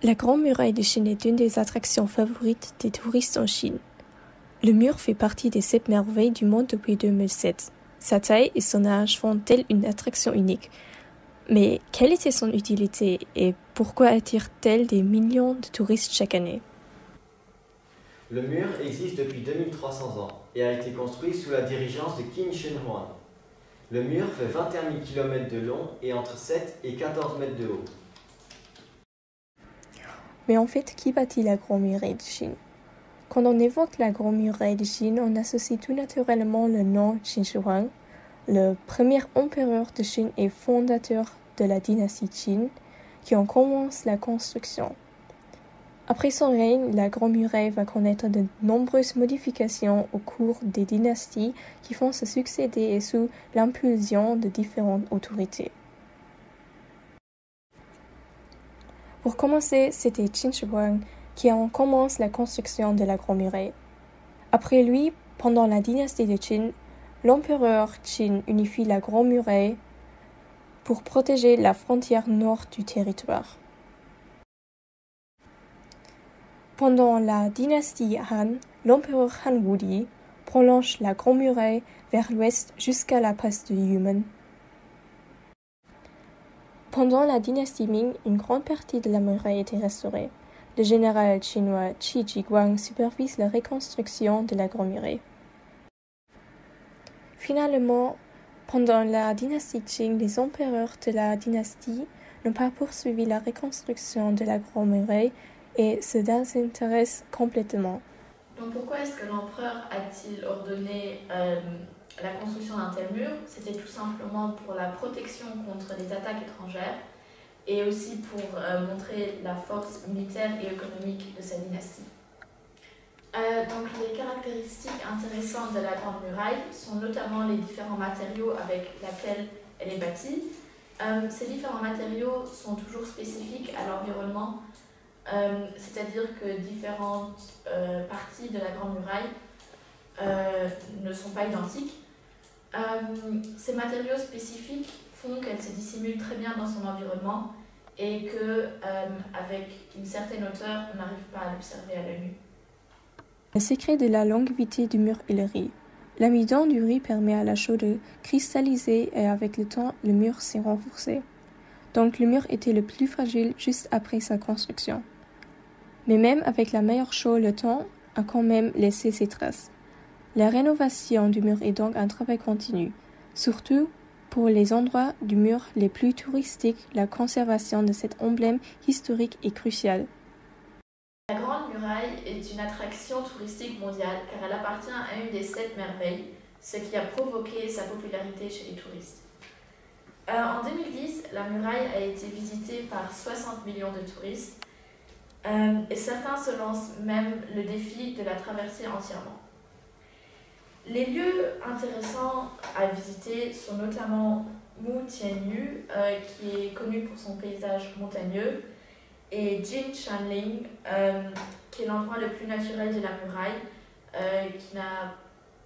La Grande Muraille de Chine est une des attractions favorites des touristes en Chine. Le mur fait partie des 7 merveilles du monde depuis 2007. Sa taille et son âge font d'elle une attraction unique. Mais quelle était son utilité et pourquoi attire-t-elle des millions de touristes chaque année? Le mur existe depuis 2300 ans et a été construit sous la dirigeance de Qin Shi Huang. Le mur fait 21 000 km de long et entre 7 et 14 mètres de haut. Mais en fait, qui bâtit la Grande Muraille de Chine? Quand on évoque la Grande Muraille de Chine, on associe tout naturellement le nom Qin Shi Huang, le premier empereur de Chine et fondateur de la dynastie Qin, qui en commence la construction. Après son règne, la Grande Muraille va connaître de nombreuses modifications au cours des dynasties qui vont se succéder et sous l'impulsion de différentes autorités. Pour commencer, c'était Qin Shi Huang qui en commence la construction de la Grande Muraille. Après lui, pendant la dynastie de Qin, l'empereur Qin unifie la Grande Muraille pour protéger la frontière nord du territoire. Pendant la dynastie Han, l'empereur Han Wudi prolonge la Grande Muraille vers l'ouest jusqu'à la passe de Yumen. Pendant la dynastie Ming, une grande partie de la muraille était restaurée. Le général chinois Qi Jiguang supervise la reconstruction de la Grande Muraille. Finalement, pendant la dynastie Qing, les empereurs de la dynastie n'ont pas poursuivi la reconstruction de la Grande Muraille et se désintéressent complètement. Donc pourquoi est-ce que l'empereur a-t-il ordonné la construction d'un tel mur? C'était tout simplement pour la protection contre les attaques étrangères et aussi pour montrer la force militaire et économique de sa dynastie. Donc les caractéristiques intéressantes de la Grande Muraille sont notamment les différents matériaux avec lesquels elle est bâtie. Ces différents matériaux sont toujours spécifiques à l'environnement, c'est-à-dire que différentes parties de la Grande Muraille ne sont pas identiques. Ces matériaux spécifiques font qu'elle se dissimule très bien dans son environnement et qu'avec une certaine hauteur, on n'arrive pas à l'observer à l'œil nu. Le secret de la longévité du mur est le riz. L'amidon du riz permet à la chaux de cristalliser et avec le temps, le mur s'est renforcé. Donc le mur était le plus fragile juste après sa construction. Mais même avec la meilleure chaux, le temps a quand même laissé ses traces. La rénovation du mur est donc un travail continu. Surtout pour les endroits du mur les plus touristiques, la conservation de cet emblème historique est cruciale. La Grande Muraille est une attraction touristique mondiale car elle appartient à une des 7 merveilles, ce qui a provoqué sa popularité chez les touristes. En 2010, la muraille a été visitée par 60 millions de touristes et certains se lancent même le défi de la traverser entièrement. Les lieux intéressants à visiter sont notamment Mu Tianyu, qui est connu pour son paysage montagneux, et Jin Shanling, qui est l'endroit le plus naturel de la muraille, qui n'a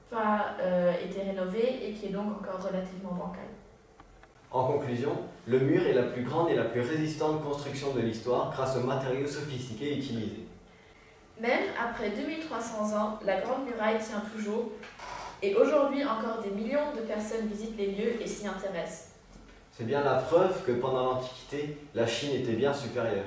pas été rénové et qui est donc encore relativement bancal. En conclusion, le mur est la plus grande et la plus résistante construction de l'histoire grâce aux matériaux sophistiqués utilisés. Même après 2300 ans, la Grande Muraille tient toujours et aujourd'hui encore des millions de personnes visitent les lieux et s'y intéressent. C'est bien la preuve que pendant l'Antiquité, la Chine était bien supérieure.